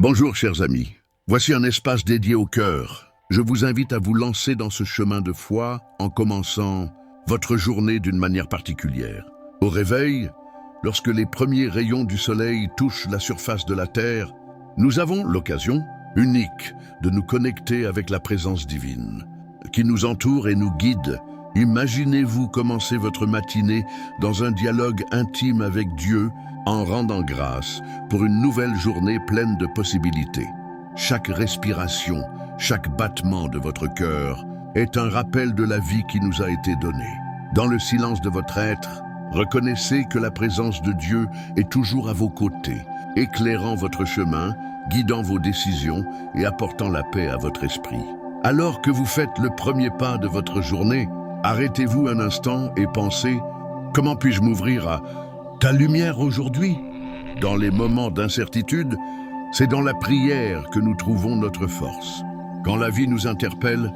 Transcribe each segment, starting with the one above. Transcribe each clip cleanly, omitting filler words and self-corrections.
Bonjour chers amis, voici un espace dédié au cœur. Je vous invite à vous lancer dans ce chemin de foi en commençant votre journée d'une manière particulière. Au réveil, lorsque les premiers rayons du soleil touchent la surface de la terre, nous avons l'occasion unique de nous connecter avec la présence divine, qui nous entoure et nous guide. Imaginez-vous commencer votre matinée dans un dialogue intime avec Dieu en rendant grâce pour une nouvelle journée pleine de possibilités. Chaque respiration, chaque battement de votre cœur est un rappel de la vie qui nous a été donnée. Dans le silence de votre être, reconnaissez que la présence de Dieu est toujours à vos côtés, éclairant votre chemin, guidant vos décisions et apportant la paix à votre esprit. Alors que vous faites le premier pas de votre journée, arrêtez-vous un instant et pensez « Comment puis-je m'ouvrir à ta lumière aujourd'hui ?» Dans les moments d'incertitude, c'est dans la prière que nous trouvons notre force. Quand la vie nous interpelle,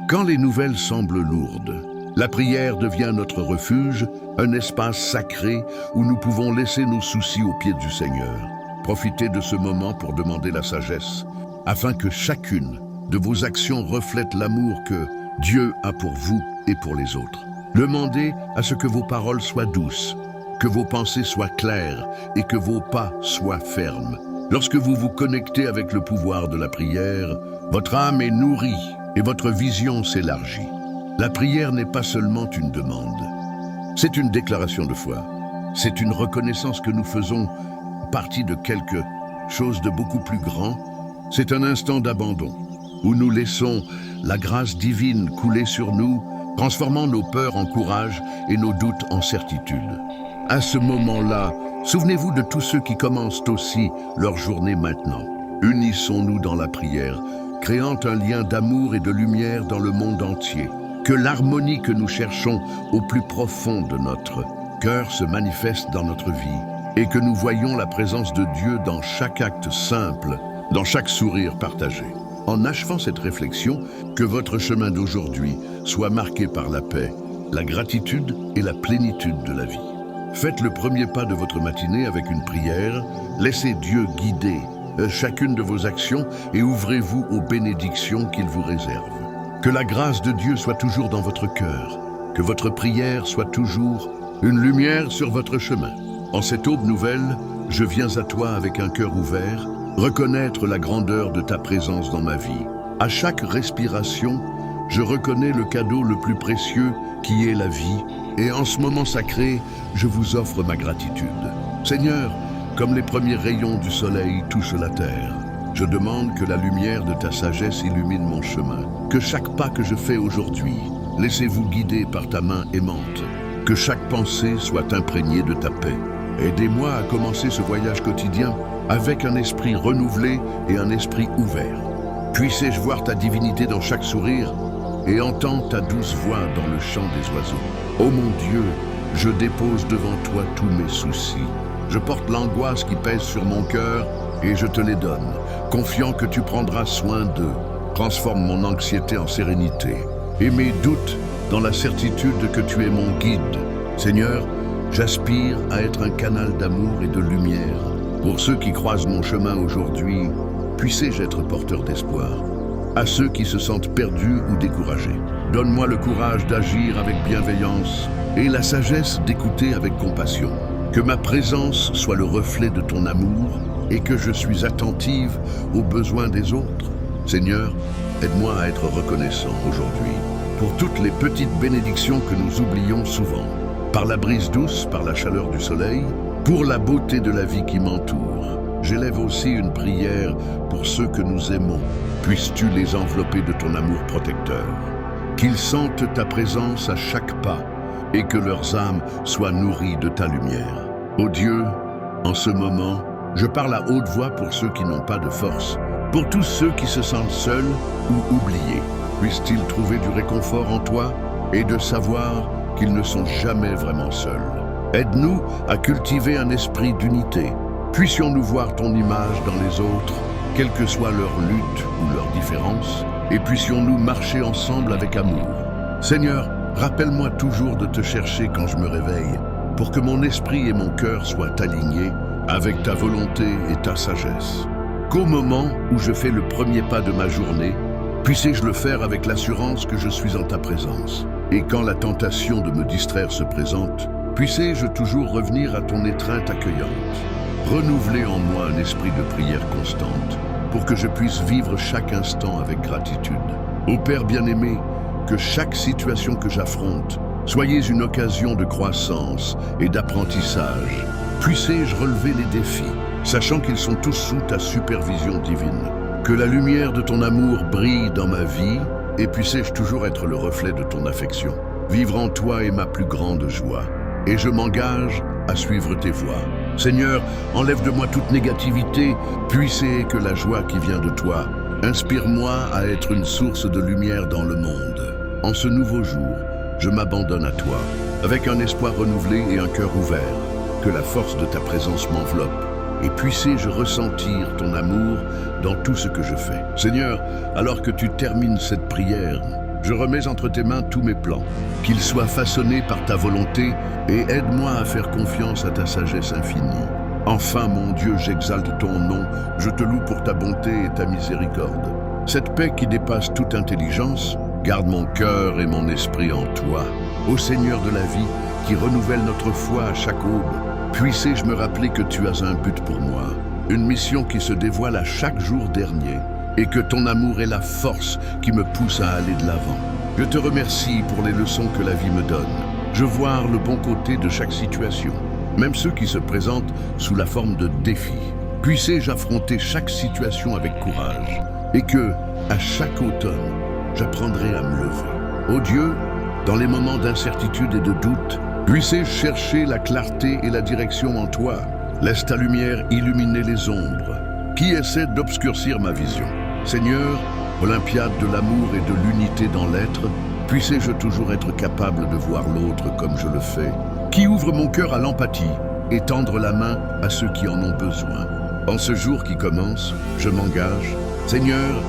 quand les nouvelles semblent lourdes, la prière devient notre refuge, un espace sacré où nous pouvons laisser nos soucis aux pieds du Seigneur. Profitez de ce moment pour demander la sagesse, afin que chacune de vos actions reflète l'amour que Dieu a pour vous et pour les autres. Demandez à ce que vos paroles soient douces, que vos pensées soient claires et que vos pas soient fermes. Lorsque vous vous connectez avec le pouvoir de la prière, votre âme est nourrie et votre vision s'élargit. La prière n'est pas seulement une demande, c'est une déclaration de foi. C'est une reconnaissance que nous faisons partie de quelque chose de beaucoup plus grand. C'est un instant d'abandon, où nous laissons la grâce divine couler sur nous, transformant nos peurs en courage et nos doutes en certitude. À ce moment-là, souvenez-vous de tous ceux qui commencent aussi leur journée maintenant. Unissons-nous dans la prière, créant un lien d'amour et de lumière dans le monde entier. Que l'harmonie que nous cherchons au plus profond de notre cœur se manifeste dans notre vie et que nous voyons la présence de Dieu dans chaque acte simple, dans chaque sourire partagé. En achevant cette réflexion, que votre chemin d'aujourd'hui soit marqué par la paix, la gratitude et la plénitude de la vie. Faites le premier pas de votre matinée avec une prière, laissez Dieu guider chacune de vos actions et ouvrez-vous aux bénédictions qu'il vous réserve. Que la grâce de Dieu soit toujours dans votre cœur, que votre prière soit toujours une lumière sur votre chemin. En cette aube nouvelle, je viens à toi avec un cœur ouvert, reconnaître la grandeur de ta présence dans ma vie. À chaque respiration, je reconnais le cadeau le plus précieux qui est la vie, et en ce moment sacré, je vous offre ma gratitude. Seigneur, comme les premiers rayons du soleil touchent la terre, je demande que la lumière de ta sagesse illumine mon chemin. Que chaque pas que je fais aujourd'hui, laissez-vous guider par ta main aimante. Que chaque pensée soit imprégnée de ta paix. Aidez-moi à commencer ce voyage quotidien avec un esprit renouvelé et un esprit ouvert. Puissé-je voir ta divinité dans chaque sourire et entendre ta douce voix dans le chant des oiseaux. Ô mon Dieu, je dépose devant toi tous mes soucis. Je porte l'angoisse qui pèse sur mon cœur et je te les donne, confiant que tu prendras soin d'eux. Transforme mon anxiété en sérénité et mes doutes dans la certitude que tu es mon guide. Seigneur, j'aspire à être un canal d'amour et de lumière. Pour ceux qui croisent mon chemin aujourd'hui, puissé-je être porteur d'espoir. À ceux qui se sentent perdus ou découragés, donne-moi le courage d'agir avec bienveillance et la sagesse d'écouter avec compassion. Que ma présence soit le reflet de ton amour et que je suis attentive aux besoins des autres. Seigneur, aide-moi à être reconnaissant aujourd'hui pour toutes les petites bénédictions que nous oublions souvent. Par la brise douce, par la chaleur du soleil, pour la beauté de la vie qui m'entoure. J'élève aussi une prière pour ceux que nous aimons. Puisses-tu les envelopper de ton amour protecteur. Qu'ils sentent ta présence à chaque pas et que leurs âmes soient nourries de ta lumière. Ô Dieu, en ce moment, je parle à haute voix pour ceux qui n'ont pas de force, pour tous ceux qui se sentent seuls ou oubliés. Puissent-ils trouver du réconfort en toi et de savoir qu'ils ne sont jamais vraiment seuls. Aide-nous à cultiver un esprit d'unité. Puissions-nous voir ton image dans les autres, quelle que soit leur lutte ou leur différence, et puissions-nous marcher ensemble avec amour. Seigneur, rappelle-moi toujours de te chercher quand je me réveille, pour que mon esprit et mon cœur soient alignés avec ta volonté et ta sagesse. qu'au moment où je fais le premier pas de ma journée, puissé-je le faire avec l'assurance que je suis en ta présence. Et quand la tentation de me distraire se présente, puissé-je toujours revenir à ton étreinte accueillante. Renouveler en moi un esprit de prière constante, pour que je puisse vivre chaque instant avec gratitude. Ô Père bien-aimé, que chaque situation que j'affronte, soyez une occasion de croissance et d'apprentissage. Puissé-je relever les défis, sachant qu'ils sont tous sous ta supervision divine. Que la lumière de ton amour brille dans ma vie, et puissé-je toujours être le reflet de ton affection. Vivre en toi est ma plus grande joie, et je m'engage à suivre tes voies. Seigneur, enlève de moi toute négativité, puissé que la joie qui vient de toi. Inspire-moi à être une source de lumière dans le monde. En ce nouveau jour, je m'abandonne à toi, avec un espoir renouvelé et un cœur ouvert. Que la force de ta présence m'enveloppe, et puissé-je ressentir ton amour dans tout ce que je fais. Seigneur, alors que tu termines cette prière, je remets entre tes mains tous mes plans, qu'ils soient façonnés par ta volonté, et aide-moi à faire confiance à ta sagesse infinie. Enfin, mon Dieu, j'exalte ton nom, je te loue pour ta bonté et ta miséricorde. Cette paix qui dépasse toute intelligence, garde mon cœur et mon esprit en toi. Ô Seigneur de la vie, qui renouvelle notre foi à chaque aube, puissé-je me rappeler que tu as un but pour moi, une mission qui se dévoile à chaque jour dernier, et que ton amour est la force qui me pousse à aller de l'avant. Je te remercie pour les leçons que la vie me donne. Je vois le bon côté de chaque situation, même ceux qui se présentent sous la forme de défis. Puissé-je affronter chaque situation avec courage, et que, à chaque automne, j'apprendrai à me lever. Ô Dieu, dans les moments d'incertitude et de doute, puissé-je chercher la clarté et la direction en toi. Laisse ta lumière illuminer les ombres qui essaient d'obscurcir ma vision. Seigneur, Olympiade de l'amour et de l'unité dans l'être, puissé-je toujours être capable de voir l'autre comme je le fais, qui ouvre mon cœur à l'empathie et tendre la main à ceux qui en ont besoin. En ce jour qui commence, je m'engage. Seigneur,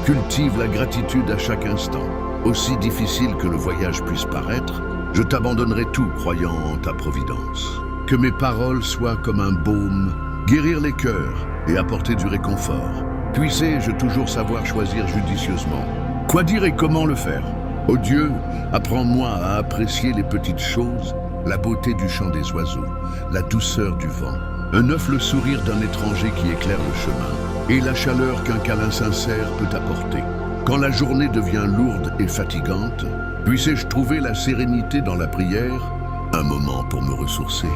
cultive la gratitude à chaque instant. Aussi difficile que le voyage puisse paraître, je t'abandonnerai tout croyant en ta providence. Que mes paroles soient comme un baume, guérir les cœurs et apporter du réconfort. Puissé-je toujours savoir choisir judicieusement. Quoi dire et comment le faire? Ô Dieu, apprends-moi à apprécier les petites choses, la beauté du chant des oiseaux, la douceur du vent, un œuf le sourire d'un étranger qui éclaire le chemin, et la chaleur qu'un câlin sincère peut apporter. Quand la journée devient lourde et fatigante, puissé-je trouver la sérénité dans la prière, un moment pour me ressourcer.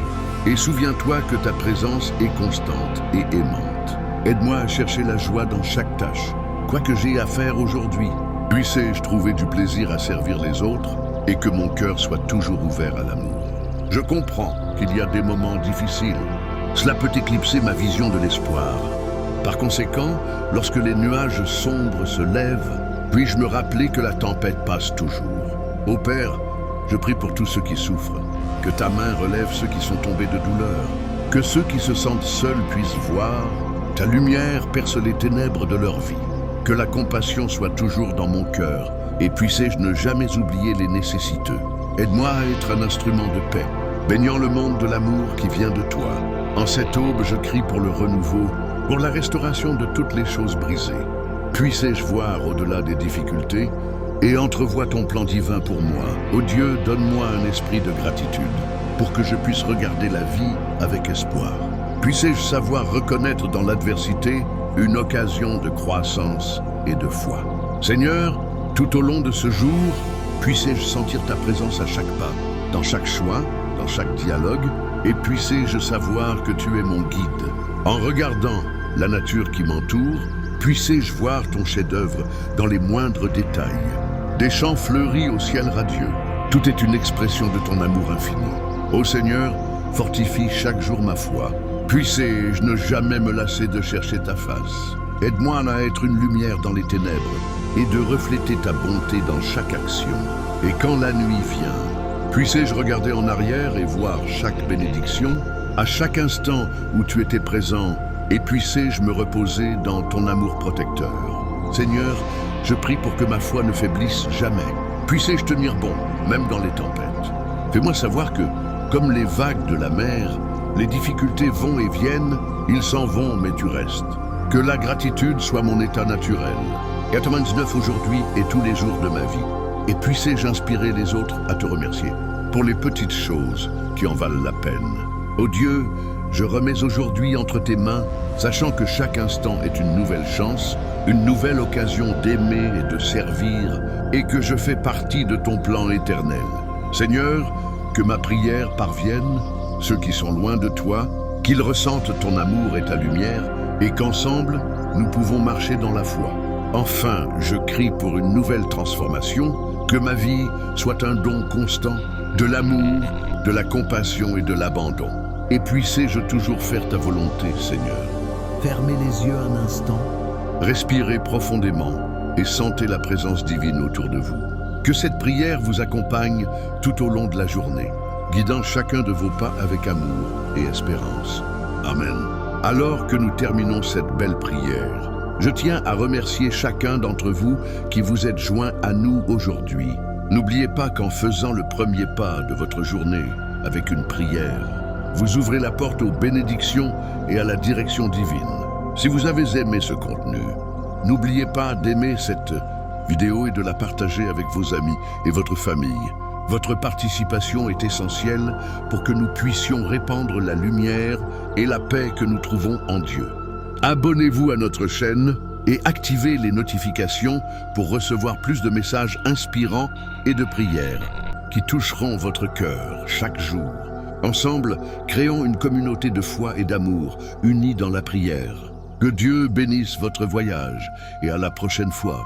Et souviens-toi que ta présence est constante et aimante. Aide-moi à chercher la joie dans chaque tâche, quoi que j'ai à faire aujourd'hui. Puissé-je trouver du plaisir à servir les autres et que mon cœur soit toujours ouvert à l'amour. Je comprends qu'il y a des moments difficiles. Cela peut éclipser ma vision de l'espoir. Par conséquent, lorsque les nuages sombres se lèvent, puis-je me rappeler que la tempête passe toujours. Ô Père, je prie pour tous ceux qui souffrent, que ta main relève ceux qui sont tombés de douleur, que ceux qui se sentent seuls puissent voir, ta lumière perce les ténèbres de leur vie. Que la compassion soit toujours dans mon cœur, et puissé-je ne jamais oublier les nécessiteux. Aide-moi à être un instrument de paix, baignant le monde de l'amour qui vient de toi. En cette aube, je crie pour le renouveau, pour la restauration de toutes les choses brisées. Puissé-je voir au-delà des difficultés, et entrevois ton plan divin pour moi. Ô Dieu, donne-moi un esprit de gratitude, pour que je puisse regarder la vie avec espoir. Puissé-je savoir reconnaître dans l'adversité une occasion de croissance et de foi. Seigneur, tout au long de ce jour, puissé-je sentir ta présence à chaque pas, dans chaque choix, dans chaque dialogue, et puissé-je savoir que tu es mon guide. En regardant la nature qui m'entoure, puissé-je voir ton chef-d'œuvre dans les moindres détails. Des champs fleuris au ciel radieux, tout est une expression de ton amour infini. Ô Seigneur, fortifie chaque jour ma foi. Puissé-je ne jamais me lasser de chercher ta face. Aide-moi à être une lumière dans les ténèbres et de refléter ta bonté dans chaque action. Et quand la nuit vient, puissé-je regarder en arrière et voir chaque bénédiction, à chaque instant où tu étais présent, et puissé-je me reposer dans ton amour protecteur. Seigneur, je prie pour que ma foi ne faiblisse jamais. Puissé-je tenir bon, même dans les tempêtes. Fais-moi savoir que, comme les vagues de la mer, les difficultés vont et viennent, ils s'en vont, mais tu restes. Que la gratitude soit mon état naturel. 99 aujourd'hui et tous les jours de ma vie. Et puissé-je inspirer les autres à te remercier pour les petites choses qui en valent la peine. Ô Dieu, je remets aujourd'hui entre tes mains, sachant que chaque instant est une nouvelle chance, une nouvelle occasion d'aimer et de servir, et que je fais partie de ton plan éternel. Seigneur, que ma prière parvienne, ceux qui sont loin de toi, qu'ils ressentent ton amour et ta lumière, et qu'ensemble, nous pouvons marcher dans la foi. Enfin, je crie pour une nouvelle transformation, que ma vie soit un don constant, de l'amour, de la compassion et de l'abandon. Et puissé-je toujours faire ta volonté, Seigneur. Fermez les yeux un instant. Respirez profondément et sentez la présence divine autour de vous. Que cette prière vous accompagne tout au long de la journée, guidant chacun de vos pas avec amour et espérance. Amen. Alors que nous terminons cette belle prière, je tiens à remercier chacun d'entre vous qui vous êtes joints à nous aujourd'hui. N'oubliez pas qu'en faisant le premier pas de votre journée avec une prière, vous ouvrez la porte aux bénédictions et à la direction divine. Si vous avez aimé ce contenu, n'oubliez pas d'aimer cette vidéo et de la partager avec vos amis et votre famille. Votre participation est essentielle pour que nous puissions répandre la lumière et la paix que nous trouvons en Dieu. Abonnez-vous à notre chaîne et activez les notifications pour recevoir plus de messages inspirants et de prières qui toucheront votre cœur chaque jour. Ensemble, créons une communauté de foi et d'amour unie dans la prière. Que Dieu bénisse votre voyage et à la prochaine fois.